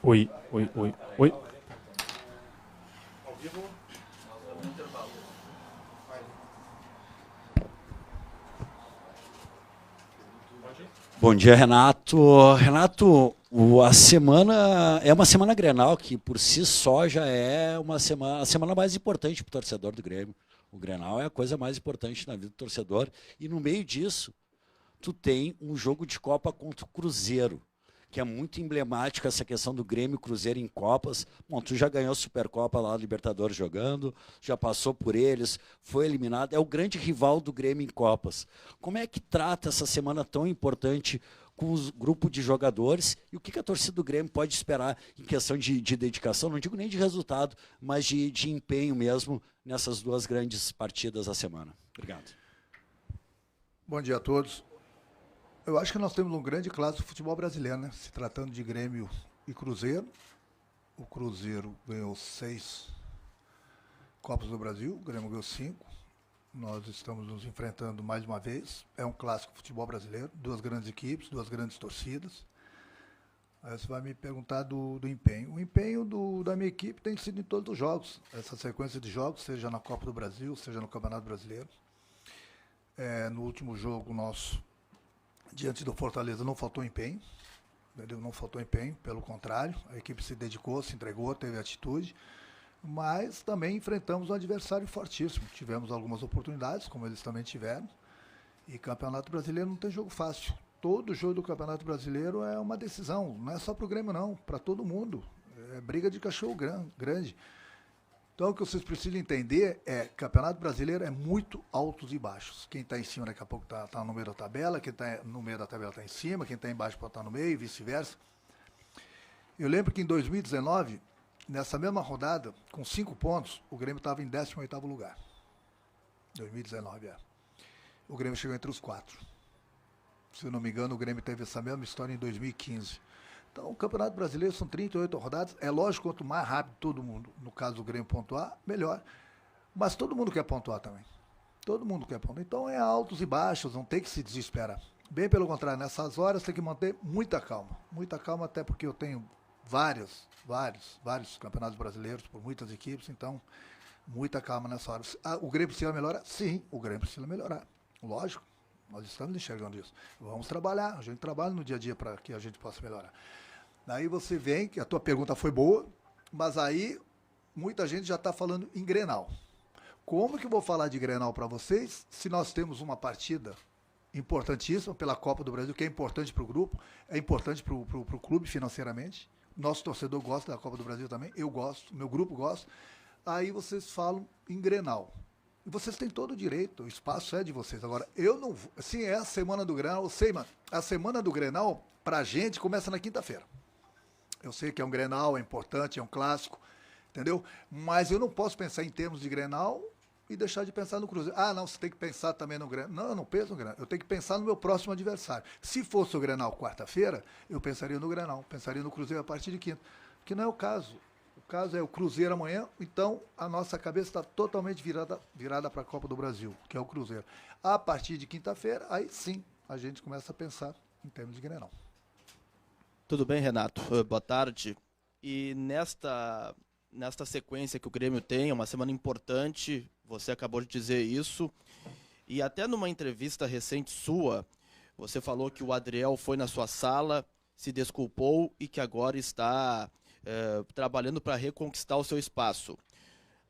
Oi, oi, oi, oi. Bom dia, Renato. Renato, a semana é uma semana Grenal que por si só já é uma semana, a semana mais importante para o torcedor do Grêmio. O Grenal é a coisa mais importante na vida do torcedor e no meio disso tu tem um jogo de Copa contra o Cruzeiro, que é muito emblemático essa questão do Grêmio e Cruzeiro em Copas. Bom, tu já ganhou a Supercopa lá, Libertadores jogando, já passou por eles, foi eliminado, é o grande rival do Grêmio em Copas. Como é que trata essa semana tão importante com o grupo de jogadores e o que a torcida do Grêmio pode esperar em questão de dedicação, não digo nem de resultado, mas de empenho mesmo nessas duas grandes partidas da semana? Obrigado. Bom dia a todos. Eu acho que nós temos um grande clássico do futebol brasileiro, né? Se tratando de Grêmio e Cruzeiro. O Cruzeiro ganhou 6 Copas do Brasil, o Grêmio ganhou 5. Nós estamos nos enfrentando mais uma vez. É um clássico do futebol brasileiro. Duas grandes equipes, duas grandes torcidas. Aí você vai me perguntar do empenho. O empenho da minha equipe tem sido em todos os jogos. Essa sequência de jogos, seja na Copa do Brasil, seja no Campeonato Brasileiro. No último jogo nosso, diante do Fortaleza, não faltou empenho, entendeu? Não faltou empenho, pelo contrário, a equipe se dedicou, se entregou, teve atitude, mas também enfrentamos um adversário fortíssimo. Tivemos algumas oportunidades, como eles também tiveram, e Campeonato Brasileiro não tem jogo fácil. Todo jogo do Campeonato Brasileiro é uma decisão, não é só para o Grêmio não, para todo mundo. É briga de cachorro grande. Então, o que vocês precisam entender é que o Campeonato Brasileiro é muito altos e baixos. Quem está em cima daqui a pouco está no meio da tabela, quem está no meio da tabela está em cima, quem está embaixo pode estar no meio e vice-versa. Eu lembro que em 2019, nessa mesma rodada, com 5 pontos, o Grêmio estava em 18º lugar. 2019, é. O Grêmio chegou entre os 4. Se eu não me engano, o Grêmio teve essa mesma história em 2015. Então, o Campeonato Brasileiro são 38 rodadas. É lógico, quanto mais rápido todo mundo, no caso do Grêmio, pontuar, melhor. Mas todo mundo quer pontuar também. Todo mundo quer pontuar. Então, é altos e baixos, não tem que se desesperar. Bem pelo contrário, nessas horas tem que manter muita calma. Muita calma, até porque eu tenho vários campeonatos brasileiros por muitas equipes. Então, muita calma nessa hora. O Grêmio precisa melhorar? Sim, o Grêmio precisa melhorar. Lógico. Nós estamos enxergando isso. Vamos trabalhar, a gente trabalha no dia a dia para que a gente possa melhorar. Daí você vem, que a tua pergunta foi boa, mas aí muita gente já está falando em Grenal. Como que eu vou falar de Grenal para vocês se nós temos uma partida importantíssima pela Copa do Brasil, que é importante para o grupo, é importante para o clube financeiramente. Nosso torcedor gosta da Copa do Brasil também, eu gosto, meu grupo gosta. Aí vocês falam em Grenal. E vocês têm todo o direito, o espaço é de vocês. Agora, eu não vou. Sim, é a semana do Grenal, eu sei, mano. A semana do Grenal, pra gente, começa na quinta-feira. Eu sei que é um Grenal, é importante, é um clássico, entendeu? Mas eu não posso pensar em termos de Grenal e deixar de pensar no Cruzeiro. Ah, não, você tem que pensar também no Grenal. Não, eu não penso no Grenal. Eu tenho que pensar no meu próximo adversário. Se fosse o Grenal quarta-feira, eu pensaria no Grenal, pensaria no Cruzeiro a partir de quinta. Que não é o caso. O caso é o Cruzeiro amanhã, então a nossa cabeça está totalmente virada para a Copa do Brasil, que é o Cruzeiro. A partir de quinta-feira, aí sim, a gente começa a pensar em termos de Grenal. Tudo bem, Renato? Boa tarde. E nesta sequência que o Grêmio tem, é uma semana importante, você acabou de dizer isso, e até numa entrevista recente sua, você falou que o Adriel foi na sua sala, se desculpou e que agora está trabalhando para reconquistar o seu espaço.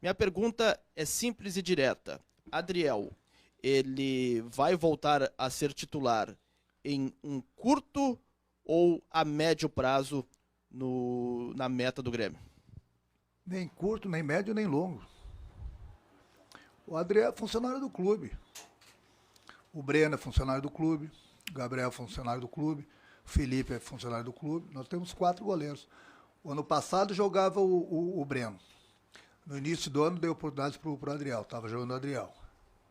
Minha pergunta é simples e direta. Adriel, ele vai voltar a ser titular em um curto ou a médio prazo na meta do Grêmio? Nem curto, nem médio, nem longo. O Adriel é funcionário do clube. O Breno é funcionário do clube. O Gabriel é funcionário do clube. O Felipe é funcionário do clube. Nós temos 4 goleiros. O ano passado jogava o Breno. No início do ano dei oportunidade para o Adriel. Estava jogando o Adriel.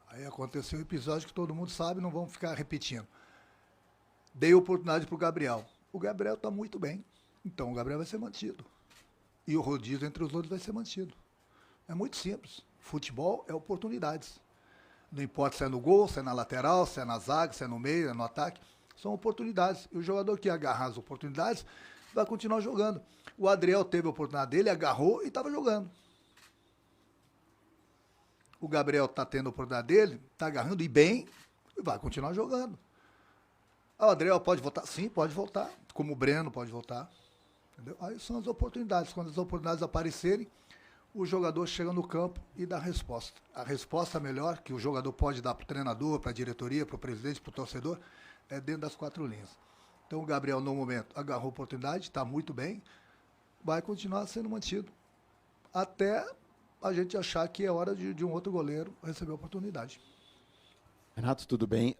Aí aconteceu um episódio que todo mundo sabe, não vamos ficar repetindo. Dei oportunidade para o Gabriel. O Gabriel está muito bem. Então o Gabriel vai ser mantido. E o rodízio entre os outros vai ser mantido. É muito simples. Futebol é oportunidades. Não importa se é no gol, se é na lateral, se é na zaga, se é no meio, se é no ataque. São oportunidades. E o jogador que agarrar as oportunidades vai continuar jogando. O Adriel teve a oportunidade dele, agarrou e estava jogando. O Gabriel está tendo a oportunidade dele, está agarrando e bem, e vai continuar jogando. O Adriel pode voltar? Sim, pode voltar. Como o Breno pode voltar. Entendeu? Aí são as oportunidades. Quando as oportunidades aparecerem, o jogador chega no campo e dá a resposta. A resposta melhor que o jogador pode dar para o treinador, para a diretoria, para o presidente, para o torcedor, é dentro das 4 linhas. Então o Gabriel, no momento, agarrou a oportunidade, está muito bem, vai continuar sendo mantido até a gente achar que é hora de um outro goleiro receber a oportunidade. Renato, tudo bem?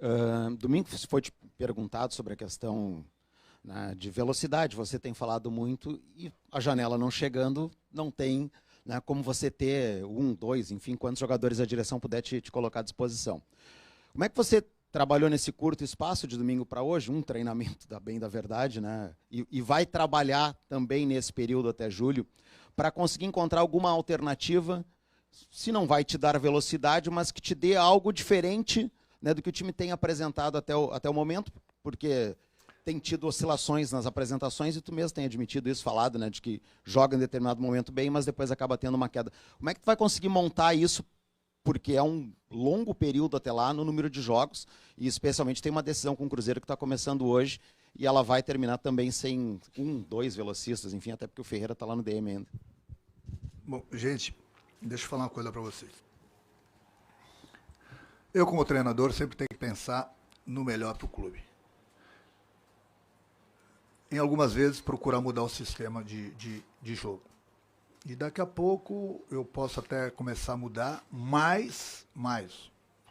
Domingo foi te perguntado sobre a questão, né, de velocidade. Você tem falado muito e a janela não chegando, não tem, né, como você ter 1, 2, enfim, quantos jogadores a direção puder te colocar à disposição. Como é que você trabalhou nesse curto espaço de domingo para hoje, um treinamento da verdade, né, e vai trabalhar também nesse período até julho para conseguir encontrar alguma alternativa, se não vai te dar velocidade, mas que te dê algo diferente, né, do que o time tem apresentado até o momento, porque tem tido oscilações nas apresentações e tu mesmo tem admitido isso, falado, né, de que joga em determinado momento bem, mas depois acaba tendo uma queda. Como é que tu vai conseguir montar isso? Porque é um longo período até lá no número de jogos e especialmente tem uma decisão com o Cruzeiro que está começando hoje e ela vai terminar também sem 1, 2 velocistas, enfim, até porque o Ferreira está lá no DM ainda. Bom, gente, deixa eu falar uma coisa para vocês. Eu, como treinador, sempre tenho que pensar no melhor para o clube. Em algumas vezes, procurar mudar o sistema de jogo. E daqui a pouco eu posso até começar a mudar mais,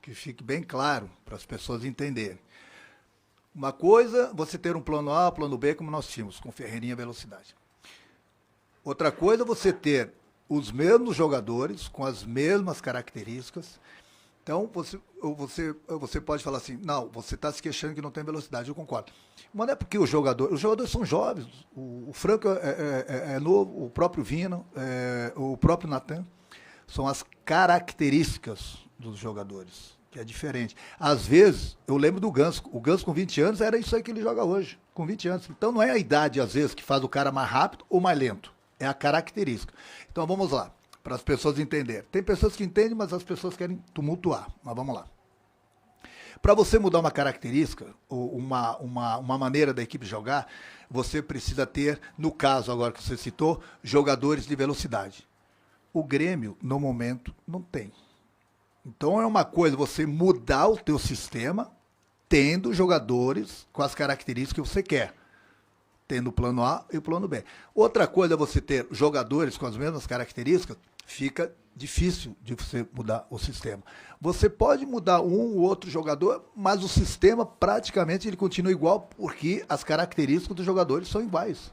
que fique bem claro para as pessoas entenderem. Uma coisa, você ter um plano A, plano B, como nós tínhamos, com Ferreirinha Velocidade. Outra coisa, você ter os mesmos jogadores, com as mesmas características. Então, você pode falar assim, não, você está se queixando que não tem velocidade, eu concordo. Mas não é porque os jogadores são jovens, o Franco é novo, o próprio Vina, o próprio Natan, são as características dos jogadores, que é diferente. Às vezes, eu lembro do Ganso, o Ganso com 20 anos era isso aí que ele joga hoje, com 20 anos. Então não é a idade, às vezes, que faz o cara mais rápido ou mais lento, é a característica. Então vamos lá. Para as pessoas entenderem. Tem pessoas que entendem, mas as pessoas querem tumultuar. Mas vamos lá. Para você mudar uma característica, ou uma maneira da equipe jogar, você precisa ter, no caso agora que você citou, jogadores de velocidade. O Grêmio, no momento, não tem. Então é uma coisa você mudar o teu sistema, tendo jogadores com as características que você quer. Tendo o plano A e o plano B. Outra coisa é você ter jogadores com as mesmas características, fica difícil de você mudar o sistema. Você pode mudar um ou outro jogador, mas o sistema praticamente ele continua igual porque as características dos jogadores são iguais.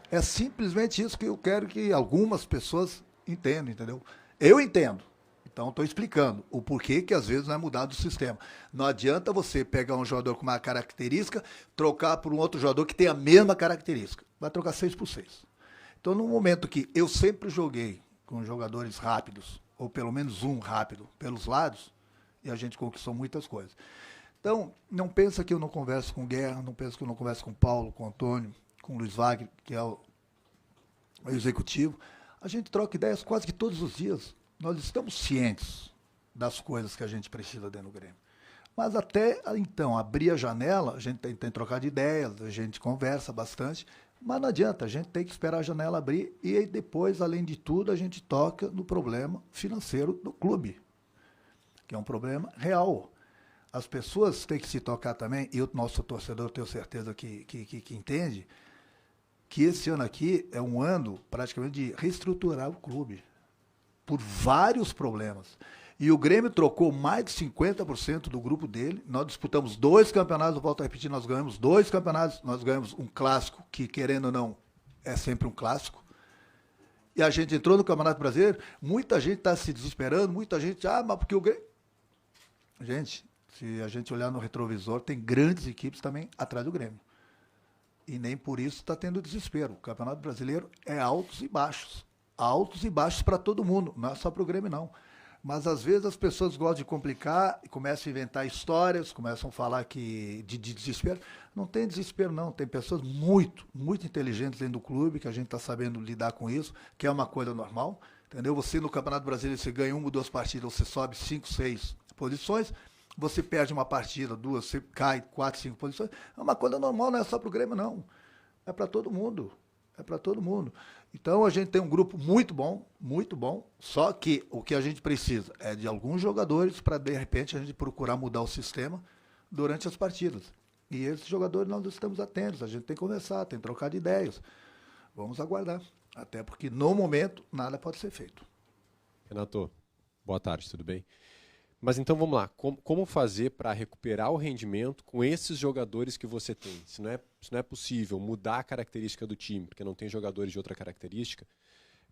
É simplesmente isso que eu quero que algumas pessoas entendam, entendeu? Eu entendo. Então, estou explicando o porquê que às vezes não é mudado o sistema. Não adianta você pegar um jogador com uma característica, trocar por um outro jogador que tem a mesma característica. Vai trocar 6 por 6. Então, no momento que eu sempre joguei com jogadores rápidos, ou pelo menos um rápido, pelos lados, e a gente conquistou muitas coisas. Então, não pensa que eu não converso com o Guerra, não pensa que eu não converso com o Paulo, com o Antônio, com o Luiz Wagner, que é o executivo. A gente troca ideias quase que todos os dias. Nós estamos cientes das coisas que a gente precisa dentro do Grêmio. Mas até, então, abrir a janela, a gente tem que trocar de ideias, a gente conversa bastante, mas não adianta, a gente tem que esperar a janela abrir e aí depois, além de tudo, a gente toca no problema financeiro do clube, que é um problema real. As pessoas têm que se tocar também, e o nosso torcedor, tenho certeza que entende, que esse ano aqui é um ano praticamente de reestruturar o clube, por vários problemas. E o Grêmio trocou mais de 50% do grupo dele. Nós disputamos 2 campeonatos, eu volto a repetir, nós ganhamos 2 campeonatos, nós ganhamos um clássico, que querendo ou não, é sempre um clássico. E a gente entrou no Campeonato Brasileiro, muita gente está se desesperando, muita gente, mas porque o Grêmio... Gente, se a gente olhar no retrovisor, tem grandes equipes também atrás do Grêmio. E nem por isso está tendo desespero. O Campeonato Brasileiro é altos e baixos. Altos e baixos para todo mundo, não é só para o Grêmio, não. Mas às vezes as pessoas gostam de complicar e começam a inventar histórias, começam a falar que de desespero. Não tem desespero, não. Tem pessoas muito, muito inteligentes dentro do clube, que a gente está sabendo lidar com isso, que é uma coisa normal. Entendeu? Você no Campeonato Brasileiro, você ganha 1 ou 2 partidas, você sobe 5, 6 posições. Você perde uma partida, 2, você cai 4, 5 posições. É uma coisa normal, não é só para o Grêmio, não. É para todo mundo. É para todo mundo. Então a gente tem um grupo muito bom, só que o que a gente precisa é de alguns jogadores para, de repente, a gente procurar mudar o sistema durante as partidas. E esses jogadores nós estamos atentos, a gente tem que conversar, tem que trocar de ideias. Vamos aguardar, até porque no momento nada pode ser feito. Renato, boa tarde, tudo bem? Mas então vamos lá, como fazer para recuperar o rendimento com esses jogadores que você tem? Se não é possível mudar a característica do time, porque não tem jogadores de outra característica,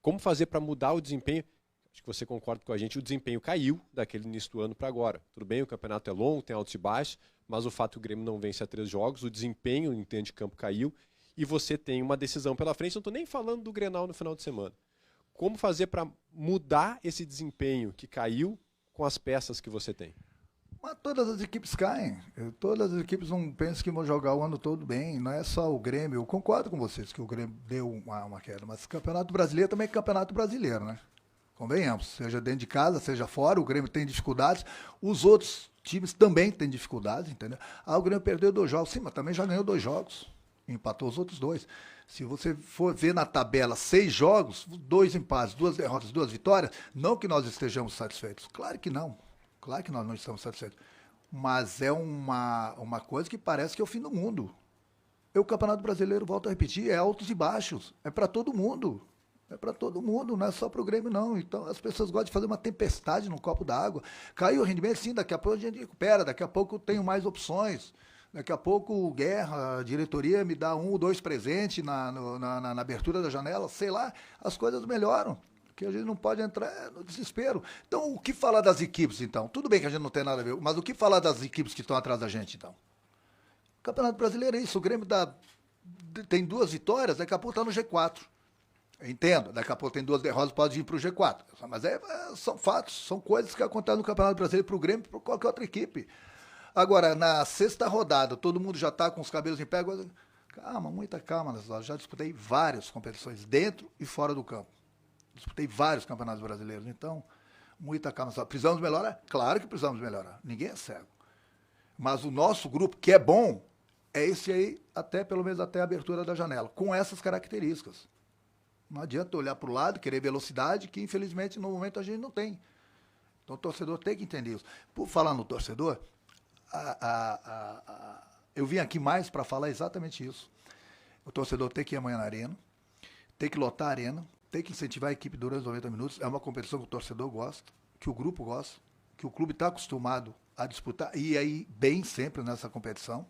como fazer para mudar o desempenho? Acho que você concorda com a gente, o desempenho caiu daquele início do ano para agora. Tudo bem, o campeonato é longo, tem altos e baixos, mas o fato que o Grêmio não vence a 3 jogos, o desempenho em dentro de campo caiu e você tem uma decisão pela frente. Não estou nem falando do Grenal no final de semana. Como fazer para mudar esse desempenho que caiu com as peças que você tem? Mas todas as equipes caem. Todas as equipes não pensam que vão jogar o ano todo bem. Não é só o Grêmio. Eu concordo com vocês que o Grêmio deu uma queda. Mas o Campeonato Brasileiro também é Campeonato Brasileiro, né? Convenhamos. Seja dentro de casa, seja fora, o Grêmio tem dificuldades. Os outros times também têm dificuldades, entendeu? O Grêmio perdeu 2 jogos. Sim, mas também já ganhou 2 jogos. Empatou os outros 2. Se você for ver na tabela 6 jogos, 2 empates, 2 derrotas, 2 vitórias, não que nós estejamos satisfeitos. Claro que não. Claro que nós não estamos satisfeitos. Mas é uma coisa que parece que é o fim do mundo. O Campeonato Brasileiro, volto a repetir, é altos e baixos. É para todo mundo. É para todo mundo, não é só para o Grêmio, não. Então as pessoas gostam de fazer uma tempestade no copo d'água. Caiu o rendimento, sim, daqui a pouco a gente recupera, daqui a pouco eu tenho mais opções. Daqui a pouco, Guerra, a diretoria me dá 1 ou 2 presentes na abertura da janela, sei lá, as coisas melhoram. Porque a gente não pode entrar no desespero. Então, o que falar das equipes, então? Tudo bem que a gente não tem nada a ver, mas o que falar das equipes que estão atrás da gente, então? O Campeonato Brasileiro é isso, o Grêmio tem 2 vitórias, daqui a pouco está no G4. Eu entendo, daqui a pouco tem 2 derrotas, pode ir para o G4. Mas são fatos, são coisas que acontecem no Campeonato Brasileiro para o Grêmio e para qualquer outra equipe. Agora, na 6ª rodada, todo mundo já está com os cabelos em pé. Calma, muita calma nessas horas. Já disputei várias competições dentro e fora do campo. Disputei vários campeonatos brasileiros. Então, muita calma. Precisamos melhorar? Claro que precisamos melhorar. Ninguém é cego. Mas o nosso grupo, que é bom, é esse aí, pelo menos até a abertura da janela, com essas características. Não adianta olhar para o lado, querer velocidade, que infelizmente no momento a gente não tem. Então o torcedor tem que entender isso. Por falar no torcedor, eu vim aqui mais para falar exatamente isso. O torcedor tem que ir amanhã na arena, tem que lotar a arena, tem que incentivar a equipe durante os 90 minutos. É uma competição que o torcedor gosta, que o grupo gosta, que o clube está acostumado a disputar, e aí bem sempre nessa competição.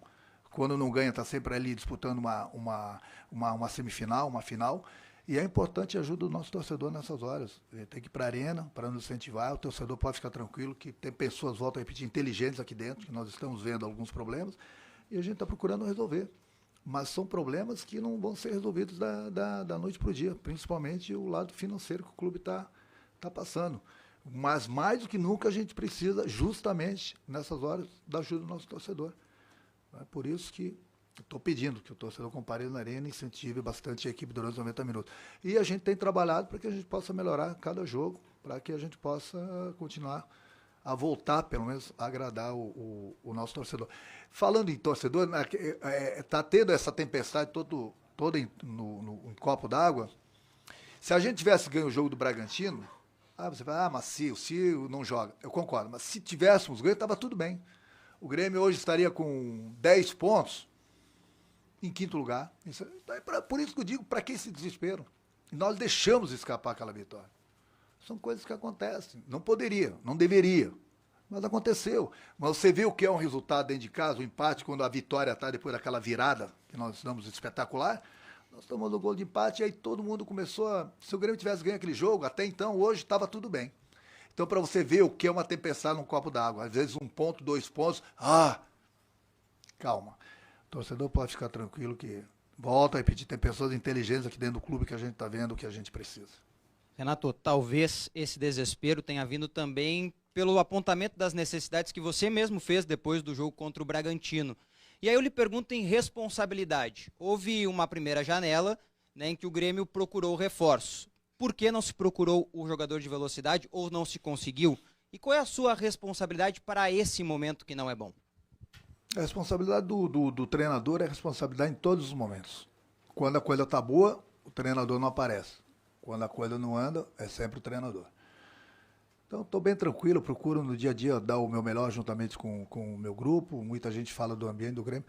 Quando não ganha, está sempre ali disputando uma semifinal, uma final. E é importante a ajuda do nosso torcedor nessas horas. Ele tem que ir para a arena para nos incentivar. O torcedor pode ficar tranquilo, que tem pessoas, volto a repetir, inteligentes aqui dentro, que nós estamos vendo alguns problemas, e a gente está procurando resolver. Mas são problemas que não vão ser resolvidos da noite para o dia, principalmente o lado financeiro que o clube está passando. Mas mais do que nunca a gente precisa, justamente nessas horas, da ajuda do nosso torcedor. É por isso que estou pedindo que o torcedor compareça na arena e incentive bastante a equipe durante os 90 minutos. E a gente tem trabalhado para que a gente possa melhorar cada jogo, para que a gente possa continuar a voltar, pelo menos, a agradar o nosso torcedor. Falando em torcedor, está tendo essa tempestade toda em copo d'água. Se a gente tivesse ganho o jogo do Bragantino, você fala, mas se o Ciro não joga. Eu concordo, mas se tivéssemos ganho, estava tudo bem. O Grêmio hoje estaria com 10 pontos, em 5º lugar. Por isso que eu digo, para que esse desespero? Nós deixamos escapar aquela vitória. São coisas que acontecem. Não poderia, não deveria, mas aconteceu. Mas você vê o que é um resultado dentro de casa, o empate, quando a vitória está depois daquela virada, que nós damos espetacular, nós tomamos o gol de empate e aí todo mundo começou se o Grêmio tivesse ganho aquele jogo, até então, hoje, estava tudo bem. Então, para você ver o que é uma tempestade num copo d'água, às vezes 1 ponto, 2 pontos, calma. O torcedor pode ficar tranquilo que, volta a repetir, tem pessoas inteligentes aqui dentro do clube que a gente está vendo o que a gente precisa. Renato, talvez esse desespero tenha vindo também pelo apontamento das necessidades que você mesmo fez depois do jogo contra o Bragantino. E aí eu lhe pergunto em responsabilidade. Houve uma primeira janela, né, em que o Grêmio procurou reforços. Por que não se procurou o jogador de velocidade ou não se conseguiu? E qual é a sua responsabilidade para esse momento que não é bom? A responsabilidade do treinador é responsabilidade em todos os momentos. Quando a coisa está boa, o treinador não aparece. Quando a coisa não anda, é sempre o treinador. Então, estou bem tranquilo, procuro no dia a dia dar o meu melhor juntamente com o meu grupo. Muita gente fala do ambiente do Grêmio.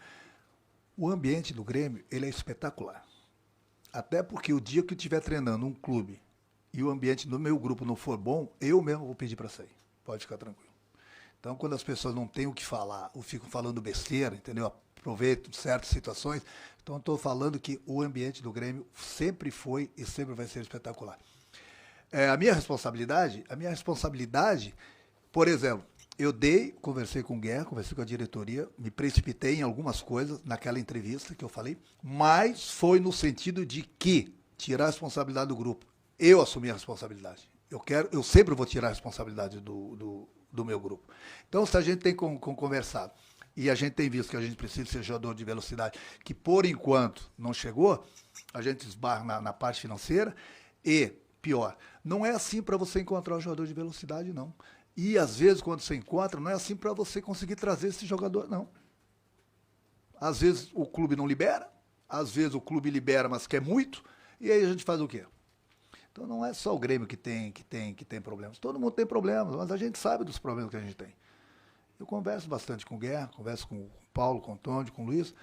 O ambiente do Grêmio, ele é espetacular. Até porque o dia que eu estiver treinando um clube e o ambiente do meu grupo não for bom, eu mesmo vou pedir para sair. Pode ficar tranquilo. Então, quando as pessoas não têm o que falar ou ficam falando besteira, entendeu? Aproveitam certas situações. Então, estou falando que o ambiente do Grêmio sempre foi e sempre vai ser espetacular. A minha responsabilidade, por exemplo, eu conversei com o Guerra, conversei com a diretoria, me precipitei em algumas coisas naquela entrevista que eu falei, mas foi no sentido de que tirar a responsabilidade do grupo. Eu assumi a responsabilidade. Eu sempre vou tirar a responsabilidade do meu grupo. Então, se a gente tem conversado e a gente tem visto que a gente precisa ser jogador de velocidade, que por enquanto não chegou, a gente esbarra na parte financeira e, pior, não é assim para você encontrar um jogador de velocidade, não. E, às vezes, quando você encontra, não é assim para você conseguir trazer esse jogador, não. Às vezes o clube não libera, às vezes o clube libera, mas quer muito, e aí a gente faz o quê? Então não é só o Grêmio que tem problemas. Todo mundo tem problemas, mas a gente sabe dos problemas que a gente tem. Eu converso bastante com o Guerra, converso com o Paulo, com o Tônio, com o Luiz.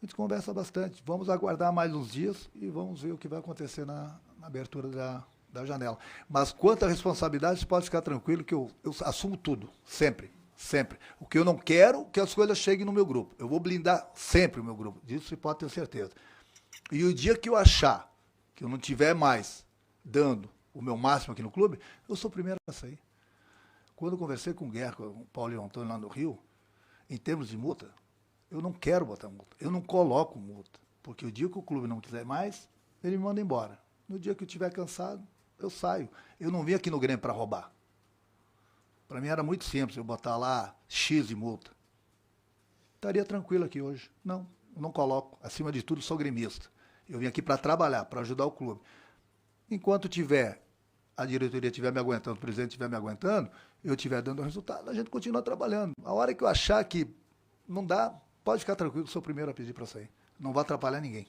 A gente conversa bastante. Vamos aguardar mais uns dias e vamos ver o que vai acontecer na abertura da janela. Mas quanto à responsabilidade, você pode ficar tranquilo que eu assumo tudo, sempre. Sempre. O que eu não quero é que as coisas cheguem no meu grupo. Eu vou blindar sempre o meu grupo. Disso você pode ter certeza. E o dia que eu achar que eu não tiver mais dando o meu máximo aqui no clube, eu sou o primeiro a sair. Quando eu conversei com o Guerra, com o Paulo e o Antônio lá no Rio, em termos de multa, eu não quero botar multa. Eu não coloco multa. Porque o dia que o clube não quiser mais, ele me manda embora. No dia que eu estiver cansado, eu saio. Eu não vim aqui no Grêmio para roubar. Para mim era muito simples eu botar lá X de multa. Estaria tranquilo aqui hoje. Não, eu não coloco. Acima de tudo, sou gremista. Eu vim aqui para trabalhar, para ajudar o clube. Enquanto a diretoria estiver me aguentando, o presidente estiver me aguentando, eu estiver dando resultado, a gente continua trabalhando. A hora que eu achar que não dá, pode ficar tranquilo, sou o primeiro a pedir para sair. Não vai atrapalhar ninguém.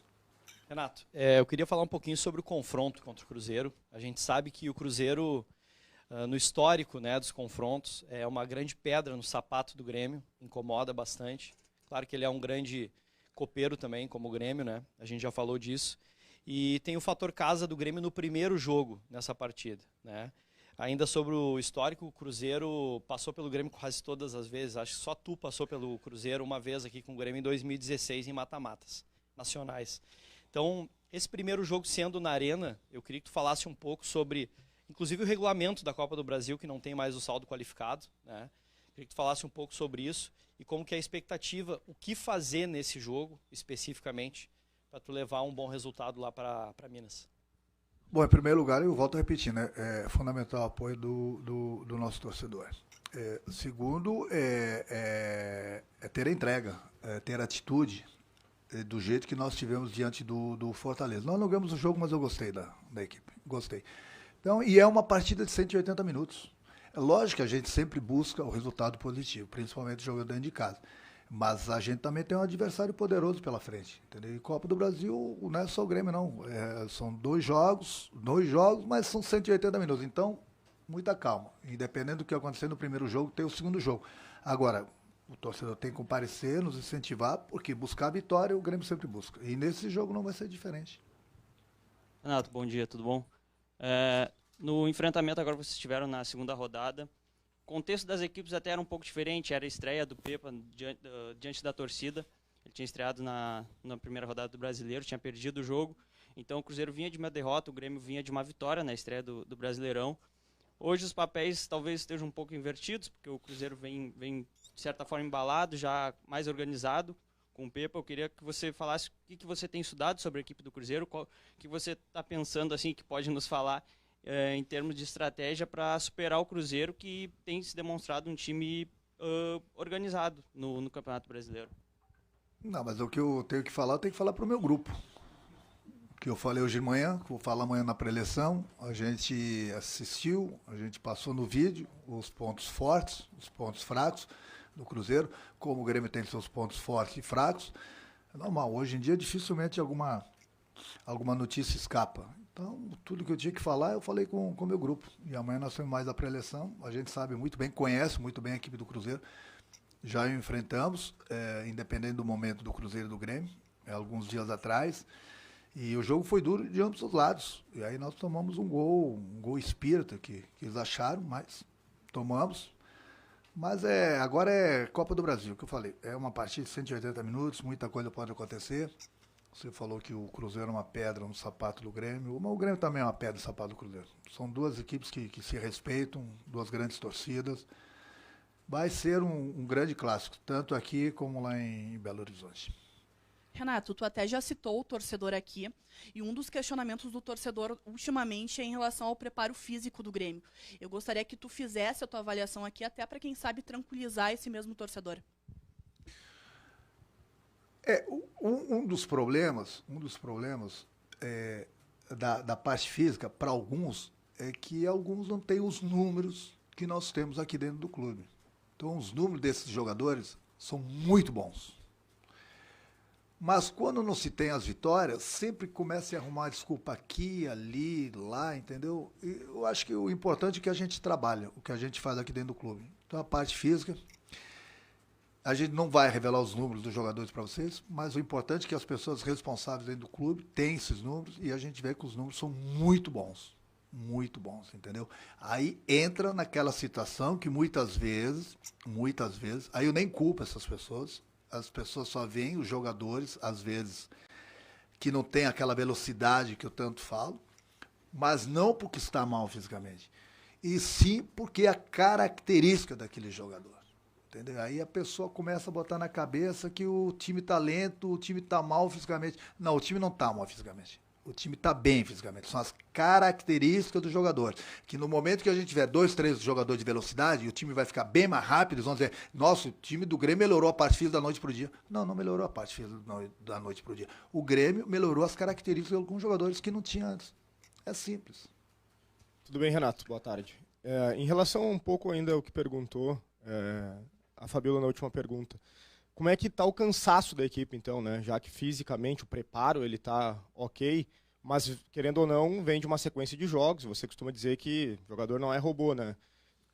Renato, eu queria falar um pouquinho sobre o confronto contra o Cruzeiro. A gente sabe que o Cruzeiro, no histórico, né, dos confrontos, é uma grande pedra no sapato do Grêmio, incomoda bastante. Claro que ele é um grande copeiro também, como o Grêmio, né? A gente já falou disso. E tem o fator casa do Grêmio no primeiro jogo nessa partida, né? Ainda sobre o histórico, o Cruzeiro passou pelo Grêmio quase todas as vezes. Acho que só tu passou pelo Cruzeiro uma vez aqui com o Grêmio em 2016 em mata-matas nacionais. Então, esse primeiro jogo sendo na Arena, eu queria que tu falasse um pouco sobre, inclusive, o regulamento da Copa do Brasil, que não tem mais o saldo qualificado, né? Queria que tu falasse um pouco sobre isso e como que é a expectativa, o que fazer nesse jogo, especificamente, para tu levar um bom resultado lá para Minas. Bom, em primeiro lugar, eu volto a repetir, né? É fundamental o apoio do nosso torcedor. Segundo, ter a entrega, ter a atitude do jeito que nós tivemos diante do Fortaleza. Nós não ganhamos o jogo, mas eu gostei da equipe. Gostei. Então, e é uma partida de 180 minutos. É lógico que a gente sempre busca o resultado positivo, principalmente jogando dentro de casa. Mas a gente também tem um adversário poderoso pela frente, entendeu? E Copa do Brasil não é só o Grêmio, não. São dois jogos, mas são 180 minutos. Então, muita calma. Independente do que acontecer no primeiro jogo, tem o segundo jogo. Agora, o torcedor tem que comparecer, nos incentivar, porque buscar a vitória o Grêmio sempre busca. E nesse jogo não vai ser diferente. Renato, bom dia, tudo bom? No enfrentamento agora que vocês tiveram na segunda rodada, o contexto das equipes até era um pouco diferente, era a estreia do Pepa diante da torcida. Ele tinha estreado na primeira rodada do Brasileiro, tinha perdido o jogo. Então o Cruzeiro vinha de uma derrota, o Grêmio vinha de uma vitória na estreia do Brasileirão. Hoje os papéis talvez estejam um pouco invertidos, porque o Cruzeiro vem de certa forma embalado, já mais organizado com o Pepa. Eu queria que você falasse o que você tem estudado sobre a equipe do Cruzeiro, o que você está pensando assim que pode nos falar em termos de estratégia para superar o Cruzeiro, que tem se demonstrado um time organizado no Campeonato Brasileiro. Não, mas o que eu tenho que falar, eu tenho que falar para o meu grupo. O que eu falei hoje de manhã, que vou falar amanhã na pré-eleição, a gente assistiu, a gente passou no vídeo os pontos fortes, os pontos fracos do Cruzeiro, como o Grêmio tem seus pontos fortes e fracos. É normal, hoje em dia dificilmente alguma notícia escapa. Então, tudo que eu tinha que falar, eu falei com o meu grupo. E amanhã nós temos mais a pré-eleição, a gente sabe muito bem, conhece muito bem a equipe do Cruzeiro. Já enfrentamos, independente do momento do Cruzeiro e do Grêmio, alguns dias atrás. E o jogo foi duro de ambos os lados. E aí nós tomamos um gol espírita que eles acharam, mas tomamos. Mas agora é Copa do Brasil, que eu falei. É uma partida de 180 minutos, muita coisa pode acontecer. Você falou que o Cruzeiro é uma pedra no sapato do Grêmio, mas o Grêmio também é uma pedra no sapato do Cruzeiro. São duas equipes que se respeitam, duas grandes torcidas. Vai ser um grande clássico, tanto aqui como lá em Belo Horizonte. Renato, tu até já citou o torcedor aqui, e um dos questionamentos do torcedor ultimamente é em relação ao preparo físico do Grêmio. Eu gostaria que tu fizesse a tua avaliação aqui, até para quem sabe tranquilizar esse mesmo torcedor. Um dos problemas da parte física, para alguns, é que alguns não têm os números que nós temos aqui dentro do clube. Então, os números desses jogadores são muito bons. Mas quando não se tem as vitórias, sempre começa a arrumar desculpa aqui, ali, lá, entendeu? E eu acho que o importante é que a gente trabalha, o que a gente faz aqui dentro do clube. Então, a parte física, a gente não vai revelar os números dos jogadores para vocês, mas o importante é que as pessoas responsáveis dentro do clube têm esses números e a gente vê que os números são muito bons, entendeu? Aí entra naquela situação que muitas vezes, aí eu nem culpo essas pessoas, as pessoas só veem os jogadores, às vezes, que não tem aquela velocidade que eu tanto falo, mas não porque está mal fisicamente, e sim porque é a característica daquele jogador. Entendeu? Aí a pessoa começa a botar na cabeça que o time está lento, o time está mal fisicamente. Não, o time não está mal fisicamente. O time está bem fisicamente. São as características do jogador. Que no momento que a gente tiver 2, 3 jogadores de velocidade, e o time vai ficar bem mais rápido, eles vão dizer, nossa, o time do Grêmio melhorou a parte física da noite para o dia. Não, não melhorou a parte física da noite para o dia. O Grêmio melhorou as características de alguns jogadores que não tinha antes. É simples. Tudo bem, Renato? Boa tarde. Em relação um pouco ainda ao que perguntou a Fabíola na última pergunta, como é que está o cansaço da equipe, então, né? Já que fisicamente o preparo ele está ok, mas, querendo ou não, vem de uma sequência de jogos. Você costuma dizer que o jogador não é robô, né?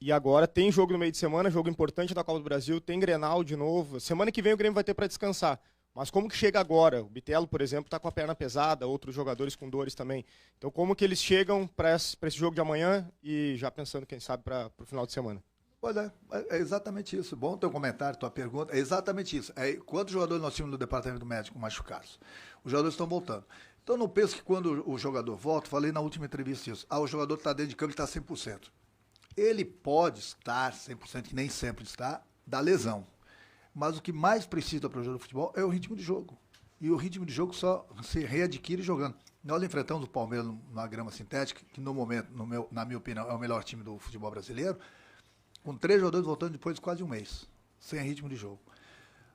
E agora tem jogo no meio de semana, jogo importante da Copa do Brasil, tem Grenal de novo. Semana que vem o Grêmio vai ter para descansar. Mas como que chega agora? O Bitelo, por exemplo, está com a perna pesada, outros jogadores com dores também. Então, como que eles chegam para esse jogo de amanhã e já pensando, quem sabe, para o final de semana? Pois é exatamente isso. Bom teu comentário, tua pergunta. É exatamente isso. Quantos jogadores nós tínhamos no departamento médico machucados? Os jogadores estão voltando. Então não penso que quando o jogador volta, falei na última entrevista isso, o jogador está dentro de campo e está 100%. Ele pode estar 100%, que nem sempre está, da lesão. Mas o que mais precisa para o jogo de futebol é o ritmo de jogo. E o ritmo de jogo só se readquire jogando. Nós enfrentamos o Palmeiras na grama sintética, que no momento, na minha opinião, é o melhor time do futebol brasileiro, com 3 jogadores voltando depois de quase um mês, sem ritmo de jogo.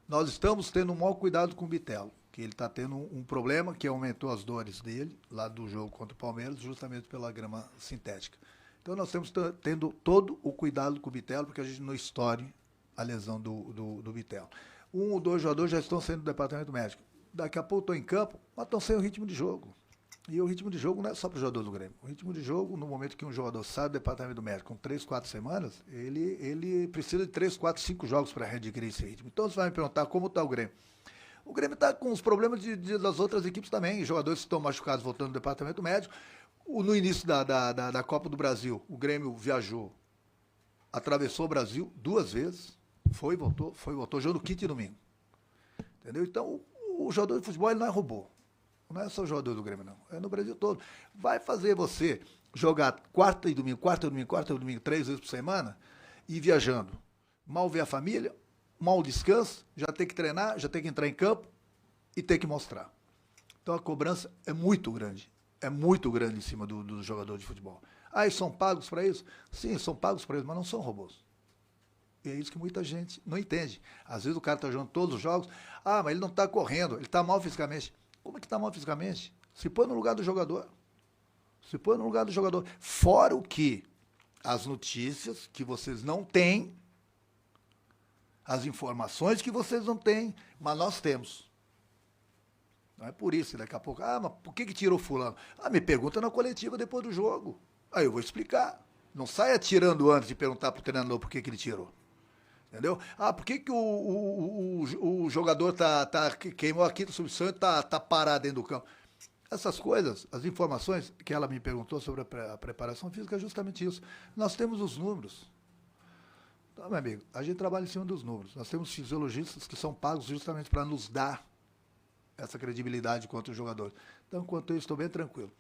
Nós estamos tendo um maior cuidado com o Bitelo, que ele está tendo um problema que aumentou as dores dele, lá do jogo contra o Palmeiras, justamente pela grama sintética. Então nós estamos tendo todo o cuidado com o Bitelo, porque a gente não estoure a lesão do Bitelo. 1 ou 2 jogadores já estão saindo do departamento médico. Daqui a pouco estão em campo, mas estão sem o ritmo de jogo. E o ritmo de jogo não é só para o jogador do Grêmio. O ritmo de jogo, no momento que um jogador sai do departamento médico com 3, 4 semanas, ele precisa de 3, 4, 5 jogos para readquirir esse ritmo. Então você vai me perguntar como está o Grêmio. O Grêmio está com os problemas das outras equipes também. Jogadores que estão machucados voltando do departamento médico. No início da Copa do Brasil, o Grêmio viajou, atravessou o Brasil 2 vezes, foi e voltou, jogando quinta e domingo. Entendeu? Então, o jogador de futebol ele não é robô. Não é só o jogador do Grêmio, não. É no Brasil todo. Vai fazer você jogar quarta e domingo, 3 vezes por semana e viajando. Mal ver a família, mal descansa, já tem que treinar, já tem que entrar em campo e tem que mostrar. Então a cobrança é muito grande. É muito grande em cima do jogador de futebol. Ah, eles são pagos para isso? Sim, são pagos para isso, mas não são robôs. E é isso que muita gente não entende. Às vezes o cara está jogando todos os jogos, mas ele não está correndo, ele está mal fisicamente. Como é que está mal fisicamente? Se põe no lugar do jogador. Se põe no lugar do jogador. Fora o que as notícias que vocês não têm, as informações que vocês não têm, mas nós temos. Não é por isso, daqui a pouco, mas por que tirou fulano? Me pergunta na coletiva depois do jogo. Aí eu vou explicar. Não saia tirando antes de perguntar para o treinador por que ele tirou. Entendeu? Por que o jogador queimou aqui do subsolo e tá parado dentro do campo? Essas coisas, as informações que ela me perguntou sobre a preparação física é justamente isso. Nós temos os números. Então, meu amigo, a gente trabalha em cima dos números. Nós temos fisiologistas que são pagos justamente para nos dar essa credibilidade contra o jogador. Então, enquanto isso, estou bem tranquilo.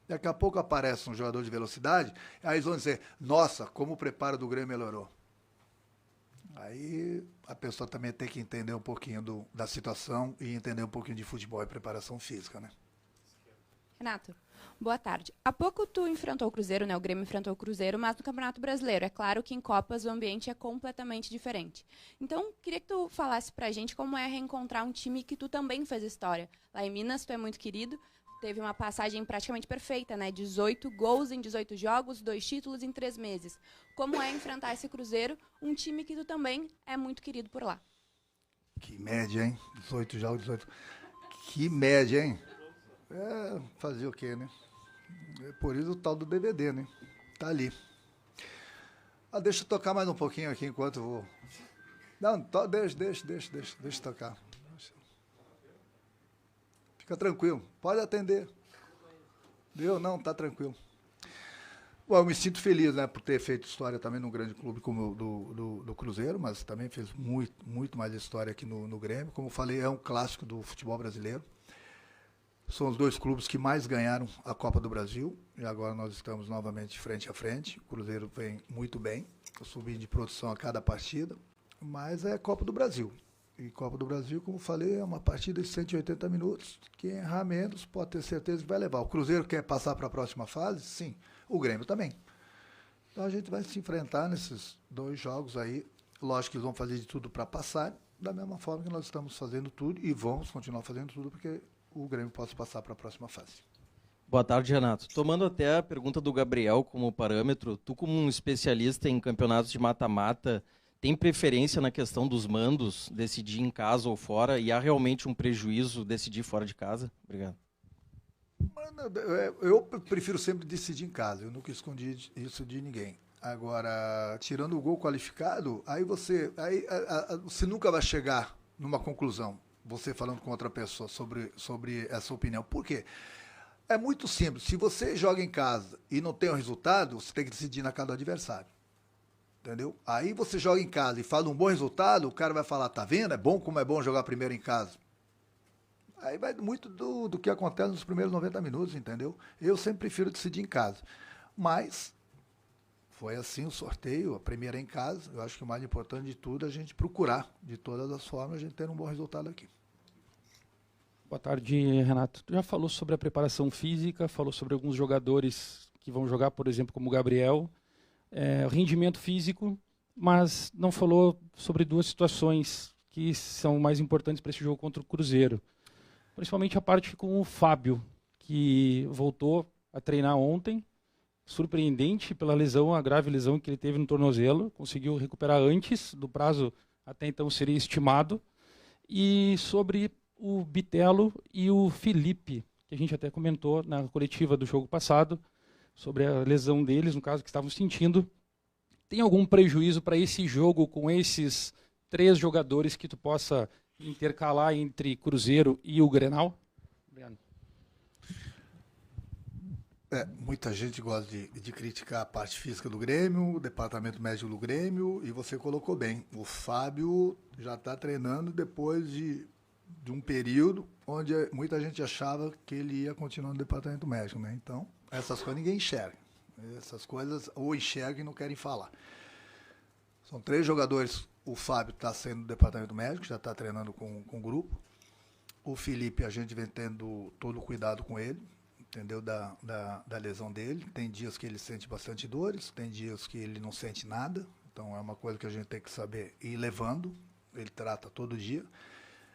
Daqui a pouco aparece um jogador de velocidade, aí eles vão dizer, nossa, como o preparo do Grêmio melhorou. Aí a pessoa também tem que entender um pouquinho da situação e entender um pouquinho de futebol e preparação física, né? Renato, boa tarde. Há pouco tu enfrentou o Cruzeiro, né? O Grêmio enfrentou o Cruzeiro, mas no Campeonato Brasileiro. É claro que em Copas o ambiente é completamente diferente. Então, queria que tu falasse pra gente como é reencontrar um time que tu também fez história. Lá em Minas, tu é muito querido, teve uma passagem praticamente perfeita, né? 18 gols em 18 jogos, 2 títulos em 3 meses. Como é enfrentar esse Cruzeiro, um time que tu também é muito querido por lá? Que média, hein? 18 jogos, 18. Que média, hein? Fazer o quê, né? É por isso o tal do DVD, né? Tá ali. Deixa eu tocar mais um pouquinho aqui enquanto eu vou. Não, deixa eu tocar. Fica tranquilo, pode atender. Deu? Não, tá tranquilo. Bom, eu me sinto feliz, né, por ter feito história também num grande clube como o do Cruzeiro, mas também fez muito mais história aqui no Grêmio. Como eu falei, é um clássico do futebol brasileiro. São os 2 clubes que mais ganharam a Copa do Brasil, e agora nós estamos novamente frente a frente. O Cruzeiro vem muito bem, subindo de produção a cada partida, mas é Copa do Brasil. E Copa do Brasil, como falei, é uma partida de 180 minutos. Quem errar menos pode ter certeza que vai levar. O Cruzeiro quer passar para a próxima fase? Sim. O Grêmio também. Então a gente vai se enfrentar nesses 2 jogos aí. Lógico que eles vão fazer de tudo para passar, da mesma forma que nós estamos fazendo tudo e vamos continuar fazendo tudo porque o Grêmio possa passar para a próxima fase. Boa tarde, Renato. Tomando até a pergunta do Gabriel como parâmetro, tu como um especialista em campeonatos de mata-mata, tem preferência na questão dos mandos, decidir em casa ou fora, e há realmente um prejuízo decidir fora de casa? Obrigado. Eu prefiro sempre decidir em casa, eu nunca escondi isso de ninguém. Agora, tirando o gol qualificado, aí você nunca vai chegar numa conclusão, você falando com outra pessoa sobre essa opinião. Por quê? É muito simples, se você joga em casa e não tem um resultado, você tem que decidir na casa do adversário. Entendeu? Aí você joga em casa e faz um bom resultado, o cara vai falar, tá vendo? É bom como é bom jogar primeiro em casa. Aí vai muito do que acontece nos primeiros 90 minutos, entendeu? Eu sempre prefiro decidir em casa. Mas foi assim o sorteio, a primeira em casa. Eu acho que o mais importante de tudo é a gente procurar, de todas as formas, a gente ter um bom resultado aqui. Boa tarde, Renato. Tu já falou sobre a preparação física, falou sobre alguns jogadores que vão jogar, por exemplo, como o Gabriel. Rendimento físico, mas não falou sobre 2 situações que são mais importantes para esse jogo contra o Cruzeiro. Principalmente a parte com o Fábio, que voltou a treinar ontem, surpreendente pela lesão, a grave lesão que ele teve no tornozelo, conseguiu recuperar antes do prazo até então seria estimado. E sobre o Bitelo e o Felipe, que a gente até comentou na coletiva do jogo passado, sobre a lesão deles, no caso que estavam sentindo. Tem algum prejuízo para esse jogo com esses 3 jogadores que tu possa intercalar entre Cruzeiro e o Grenal? Obrigado. Muita gente gosta de criticar a parte física do Grêmio, o departamento médico do Grêmio, e você colocou bem. O Fábio já está treinando depois de um período onde muita gente achava que ele ia continuar no departamento médico, né? Então, essas coisas ninguém enxerga. Essas coisas ou enxergam e não querem falar. São 3 jogadores. O Fábio está sendo do departamento médico, já está treinando com o grupo. O Felipe, a gente vem tendo todo o cuidado com ele, entendeu? Da lesão dele. Tem dias que ele sente bastante dores, tem dias que ele não sente nada. Então é uma coisa que a gente tem que saber ir levando. Ele trata todo dia.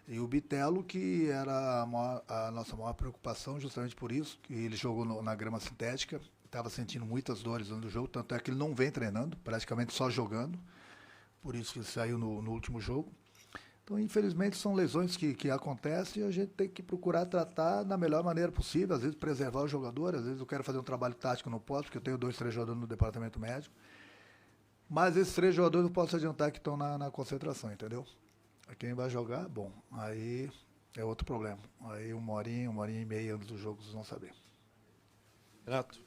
E o Bitelo, que era a nossa maior preocupação, justamente por isso, que ele jogou na grama sintética, estava sentindo muitas dores no jogo, tanto é que ele não vem treinando, praticamente só jogando. Por isso que ele saiu no último jogo. Então, infelizmente, são lesões que acontecem e a gente tem que procurar tratar da melhor maneira possível, às vezes preservar o jogador, às vezes eu quero fazer um trabalho tático, não posso, porque eu tenho 2, 3 jogadores no departamento médico. Mas esses 3 jogadores eu posso adiantar que estão na concentração, entendeu? Quem vai jogar, bom, aí é outro problema. Aí uma horinha e meia antes do jogo vocês vão saber. Renato,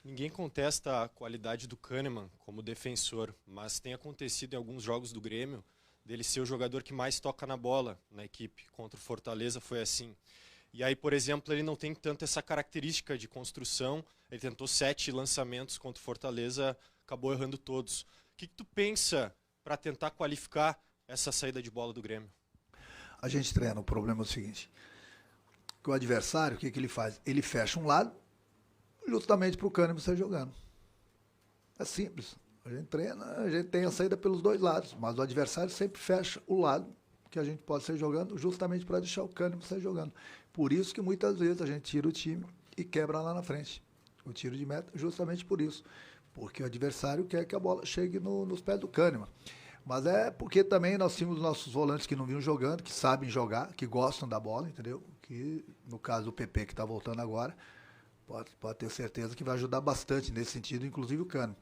ninguém contesta a qualidade do Kahneman como defensor, mas tem acontecido em alguns jogos do Grêmio dele ser o jogador que mais toca na bola na equipe. Contra o Fortaleza foi assim. E aí, por exemplo, ele não tem tanto essa característica de construção. Ele tentou 7 lançamentos contra o Fortaleza, acabou errando todos. O que tu pensa para tentar qualificar essa saída de bola do Grêmio? A gente treina, o problema é o seguinte, que o adversário, o que ele faz? Ele fecha um lado, justamente para o Kahneman sair jogando. É simples. A gente treina, a gente tem a saída pelos 2 lados, mas o adversário sempre fecha o lado que a gente pode sair jogando, justamente para deixar o Kahneman sair jogando. Por isso que muitas vezes a gente tira o time e quebra lá na frente. O tiro de meta, justamente por isso. Porque o adversário quer que a bola chegue nos pés do Kahneman. Mas é porque também nós tínhamos nossos volantes que não vinham jogando, que sabem jogar, que gostam da bola, entendeu? Que no caso do PP, que está voltando agora, pode ter certeza que vai ajudar bastante nesse sentido, inclusive o Kahneman.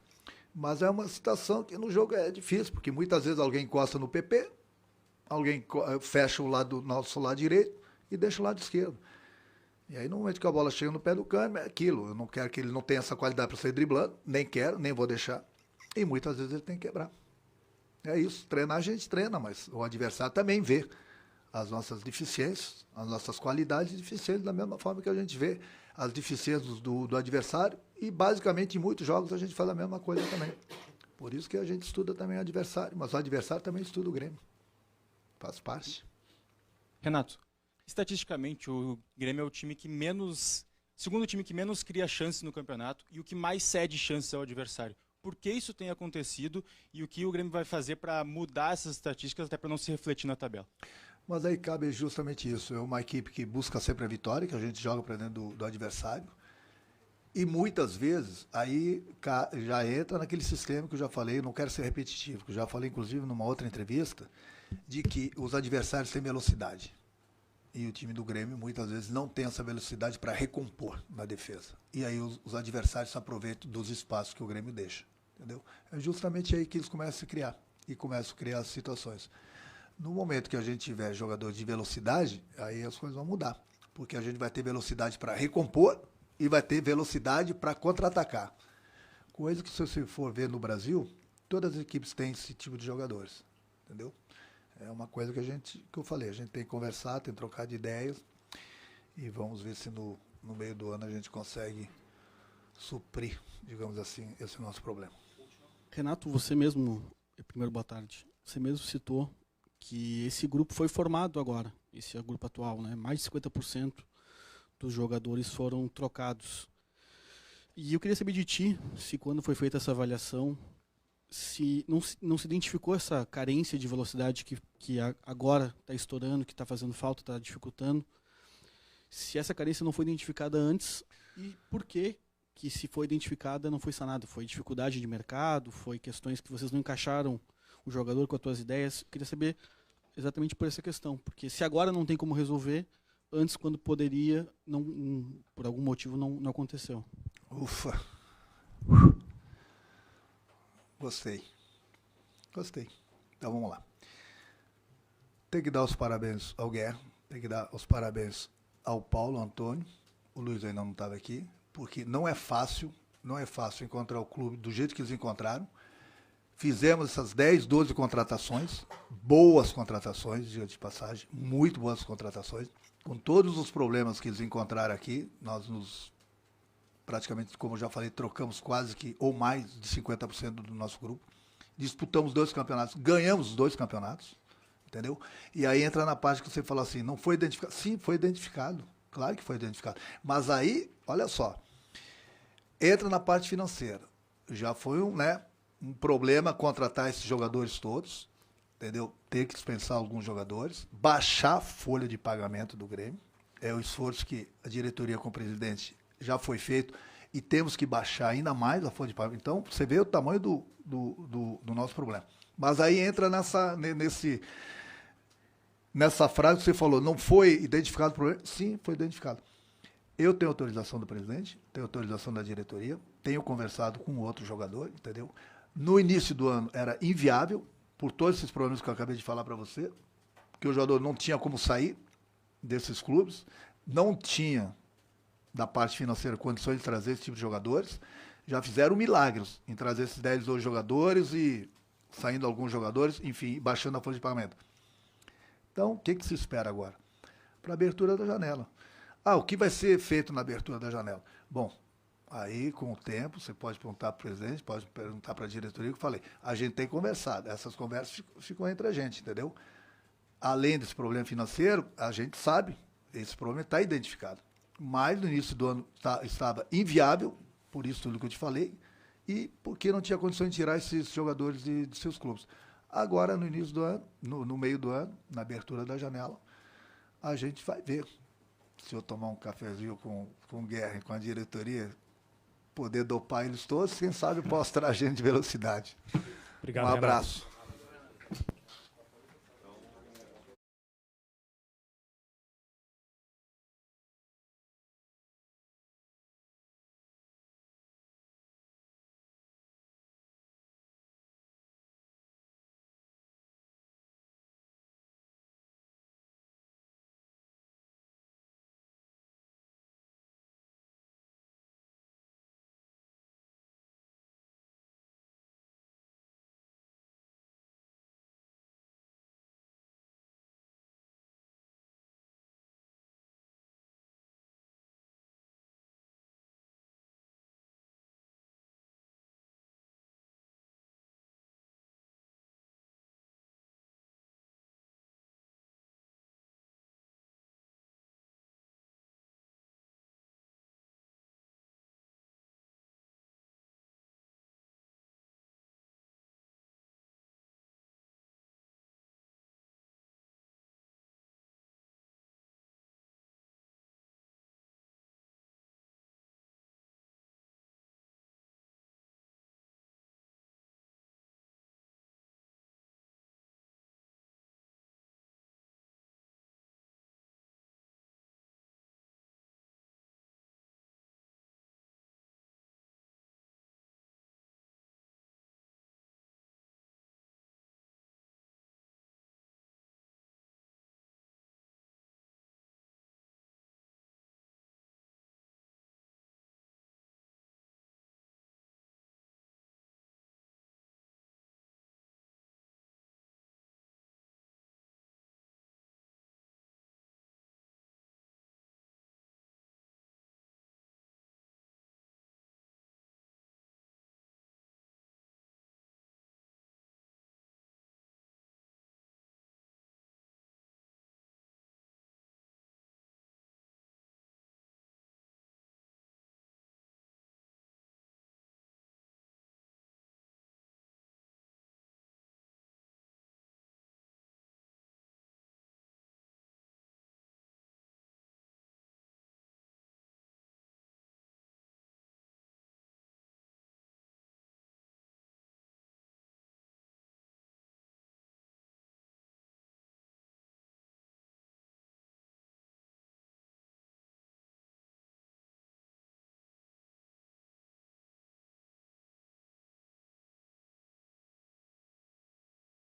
Mas é uma situação que no jogo é difícil, porque muitas vezes alguém encosta no PP, alguém fecha o nosso lado direito e deixa o lado esquerdo. E aí no momento que a bola chega no pé do Kahneman, é aquilo. Eu não quero que ele não tenha essa qualidade para sair driblando, nem quero, nem vou deixar. E muitas vezes ele tem que quebrar. É isso, treinar a gente treina, mas o adversário também vê as nossas deficiências, as nossas qualidades e deficiências da mesma forma que a gente vê as deficiências do adversário e basicamente em muitos jogos a gente faz a mesma coisa também. Por isso que a gente estuda também o adversário, mas o adversário também estuda o Grêmio. Faz parte. Renato, estatisticamente o Grêmio é o time que menos, segundo time que menos cria chances no campeonato e o que mais cede chances ao adversário. Por que isso tem acontecido e o que o Grêmio vai fazer para mudar essas estatísticas até para não se refletir na tabela? Mas aí cabe justamente isso. É uma equipe que busca sempre a vitória, que a gente joga para dentro do adversário. E muitas vezes aí já entra naquele sistema que eu já falei, não quero ser repetitivo, que eu já falei inclusive numa outra entrevista, de que os adversários têm velocidade. E o time do Grêmio muitas vezes não tem essa velocidade para recompor na defesa. E aí os adversários se aproveitam dos espaços que o Grêmio deixa. Entendeu? É justamente aí que eles começam a se criar. E começam a criar as situações. No momento que a gente tiver jogador de velocidade, aí as coisas vão mudar. Porque a gente vai ter velocidade para recompor e vai ter velocidade para contra-atacar. Coisa que se você for ver no Brasil, todas as equipes têm esse tipo de jogadores. Entendeu? É uma coisa que eu falei, a gente tem que conversar, tem que trocar de ideias e vamos ver se no meio do ano a gente consegue suprir, digamos assim, esse nosso problema. Renato, você mesmo, primeiro boa tarde, você mesmo citou que esse grupo foi formado agora, esse é o grupo atual, né? Mais de 50% dos jogadores foram trocados. E eu queria saber de ti, se quando foi feita essa avaliação, se não se identificou essa carência de velocidade que agora está estourando, que está fazendo falta, está dificultando, se essa carência não foi identificada antes e por que se foi identificada não foi sanada? Foi dificuldade de mercado, foi questões que vocês não encaixaram o jogador com as tuas ideias? Eu queria saber exatamente por essa questão, porque se agora não tem como resolver, antes quando poderia, por algum motivo não aconteceu. Ufa! Gostei. Então vamos lá. Tem que dar os parabéns ao Guerra, tem que dar os parabéns ao Paulo Antônio, o Luiz ainda não estava aqui, porque não é fácil encontrar o clube do jeito que eles encontraram. Fizemos essas 10, 12 contratações, boas contratações, diga de passagem, muito boas contratações, com todos os problemas que eles encontraram aqui, nós praticamente, como eu já falei, trocamos quase que, ou mais de 50% do nosso grupo. Disputamos 2 campeonatos, ganhamos os 2 campeonatos, entendeu? E aí entra na parte que você fala assim, não foi identificado. Sim, foi identificado. Claro que foi identificado. Mas aí, olha só, entra na parte financeira. Já foi um problema contratar esses jogadores todos, entendeu? Ter que dispensar alguns jogadores, baixar a folha de pagamento do Grêmio. É o esforço que a diretoria com o presidente já foi feito e temos que baixar ainda mais a folha de pagamento. Então, você vê o tamanho do nosso problema. Mas aí entra nessa frase que você falou, não foi identificado o problema? Sim, foi identificado. Eu tenho autorização do presidente, tenho autorização da diretoria, tenho conversado com outro jogador, entendeu? No início do ano era inviável, por todos esses problemas que eu acabei de falar para você, que o jogador não tinha como sair desses clubes, não tinha, da parte financeira, condições de trazer esse tipo de jogadores. Já fizeram milagres em trazer esses 10, 12 jogadores e saindo alguns jogadores, enfim, baixando a folha de pagamento. Então, o que se espera agora? Para a abertura da janela. O que vai ser feito na abertura da janela? Bom, aí com o tempo, você pode perguntar para o presidente, pode perguntar para a diretoria, que eu falei, a gente tem conversado, essas conversas ficam entre a gente, entendeu? Além desse problema financeiro, a gente sabe, esse problema está identificado. Mas no início do ano estava inviável, por isso tudo que eu te falei, e porque não tinha condições de tirar esses jogadores de seus clubes. Agora, no início do ano, no meio do ano, na abertura da janela, a gente vai ver. Se eu tomar um cafezinho com o Guerra e com a diretoria, poder dopar eles todos, quem sabe eu posso trazer gente de velocidade. Obrigado, um abraço. Renato.